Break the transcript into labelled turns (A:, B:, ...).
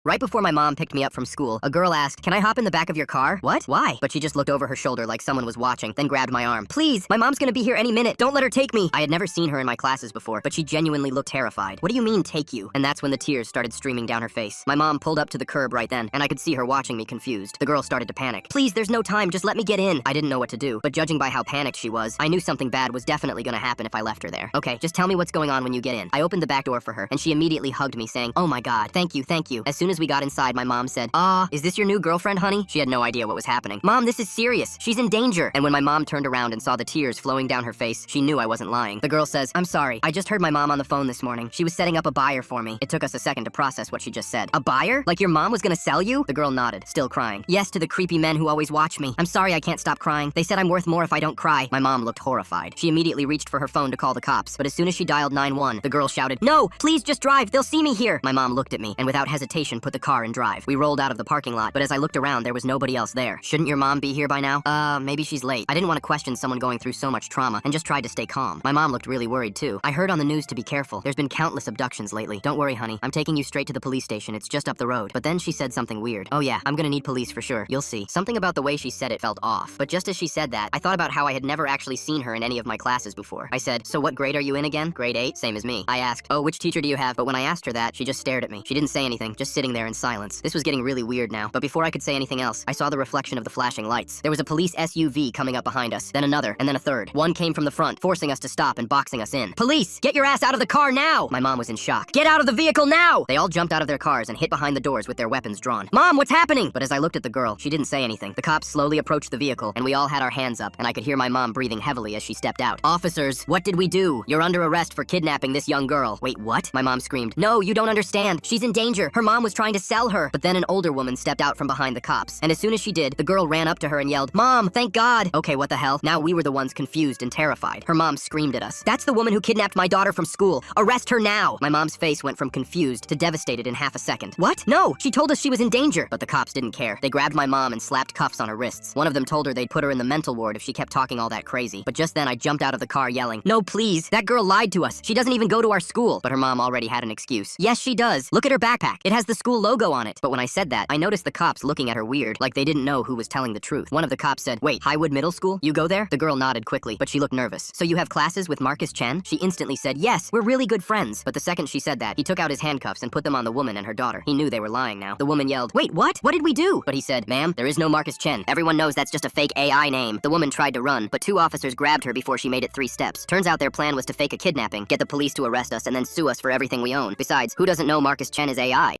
A: Right before my mom picked me up from school, a girl asked, "Can I hop in the back of your car?" What? Why? But she just looked over her shoulder like someone was watching, then grabbed my arm. "Please, my mom's gonna be here any minute. Don't let her take me." I had never seen her in my classes before, but she genuinely looked terrified. "What do you mean, take you?" And that's when the tears started streaming down her face. My mom pulled up to the curb right then, and I could see her watching me confused. The girl started to panic. "Please, there's no time. Just let me get in." I didn't know what to do, but judging by how panicked she was, I knew something bad was definitely gonna happen if I left her there. "Okay, just tell me what's going on when you get in." I opened the back door for her, and she immediately hugged me, saying, "Oh my God, thank you, thank you." As soon as we got inside, my mom said, Is this your new girlfriend, honey?" She had no idea what was happening. "Mom, this is serious. She's in danger." And when my mom turned around and saw the tears flowing down her face, she knew I wasn't lying. The girl says, "I'm sorry. I just heard my mom on the phone this morning. She was setting up a buyer for me." It took us a second to process what she just said. "A buyer? Like your mom was gonna sell you?" The girl nodded, still crying. "Yes, to the creepy men who always watch me. I'm sorry I can't stop crying. They said I'm worth more if I don't cry." My mom looked horrified. She immediately reached for her phone to call the cops, but as soon as she dialed 911, the girl shouted, "No, please just drive. They'll see me here." My mom looked at me and without hesitation put the car in drive. We rolled out of the parking lot, but as I looked around, there was nobody else there. "Shouldn't your mom be here by now?" Maybe she's late." I didn't want to question someone going through so much trauma and just tried to stay calm. My mom looked really worried too. "I heard on the news to be careful. There's been countless abductions lately. Don't worry, honey. I'm taking you straight to the police station. It's just up the road." But then she said something weird. "Oh yeah, I'm gonna need police for sure. You'll see." Something about the way she said it felt off. But just as she said that, I thought about how I had never actually seen her in any of my classes before. I said, "So what grade are you in again?" "Grade 8, same as me." I asked, "Oh, which teacher do you have?" But when I asked her that, she just stared at me. She didn't say anything, just sitting there in silence. This was getting really weird now, but before I could say anything else, I saw the reflection of the flashing lights. There was a police SUV coming up behind us, then another, and then a third. One came from the front, forcing us to stop and boxing us in. "Police, get your ass out of the car now!" My mom was in shock. "Get out of the vehicle now!" They all jumped out of their cars and hit behind the doors with their weapons drawn. "Mom, what's happening?" But as I looked at the girl, she didn't say anything. The cops slowly approached the vehicle, and we all had our hands up, and I could hear my mom breathing heavily as she stepped out. "Officers, what did we do? You're under arrest for kidnapping this young girl." "Wait, what?" My mom screamed. "No, you don't understand. She's in danger. Her mom was trying to sell her." But then an older woman stepped out from behind the cops, and as soon as she did, the girl ran up to her and yelled, "Mom, thank God." Okay, what the hell? Now we were the ones confused and terrified. Her mom screamed at us, "That's the woman who kidnapped my daughter from school. Arrest her now." My mom's face went from confused to devastated in half a second. "What? No, she told us she was in danger." But the cops didn't care. They grabbed my mom and slapped cuffs on her wrists. One of them told her they'd put her in the mental ward if she kept talking all that crazy. But just then I jumped out of the car yelling, "No, please. That girl lied to us. She doesn't even go to our school." But her mom already had an excuse. "Yes, she does. Look at her backpack. It has the school logo on it." But when I said that, I noticed the cops looking at her weird, like they didn't know who was telling the truth. One of the cops said, "Wait, Highwood Middle School? You go there?" The girl nodded quickly, but she looked nervous. "So you have classes with Marcus Chen?" She instantly said, "Yes, we're really good friends." But the second she said that, he took out his handcuffs and put them on the woman and her daughter. He knew they were lying now. The woman yelled, "Wait, what? What did we do?" But he said, "Ma'am, there is no Marcus Chen. Everyone knows that's just a fake AI name." The woman tried to run, but 2 officers grabbed her before she made it 3 steps. Turns out their plan was to fake a kidnapping, get the police to arrest us, and then sue us for everything we own. Besides, who doesn't know Marcus Chen is AI?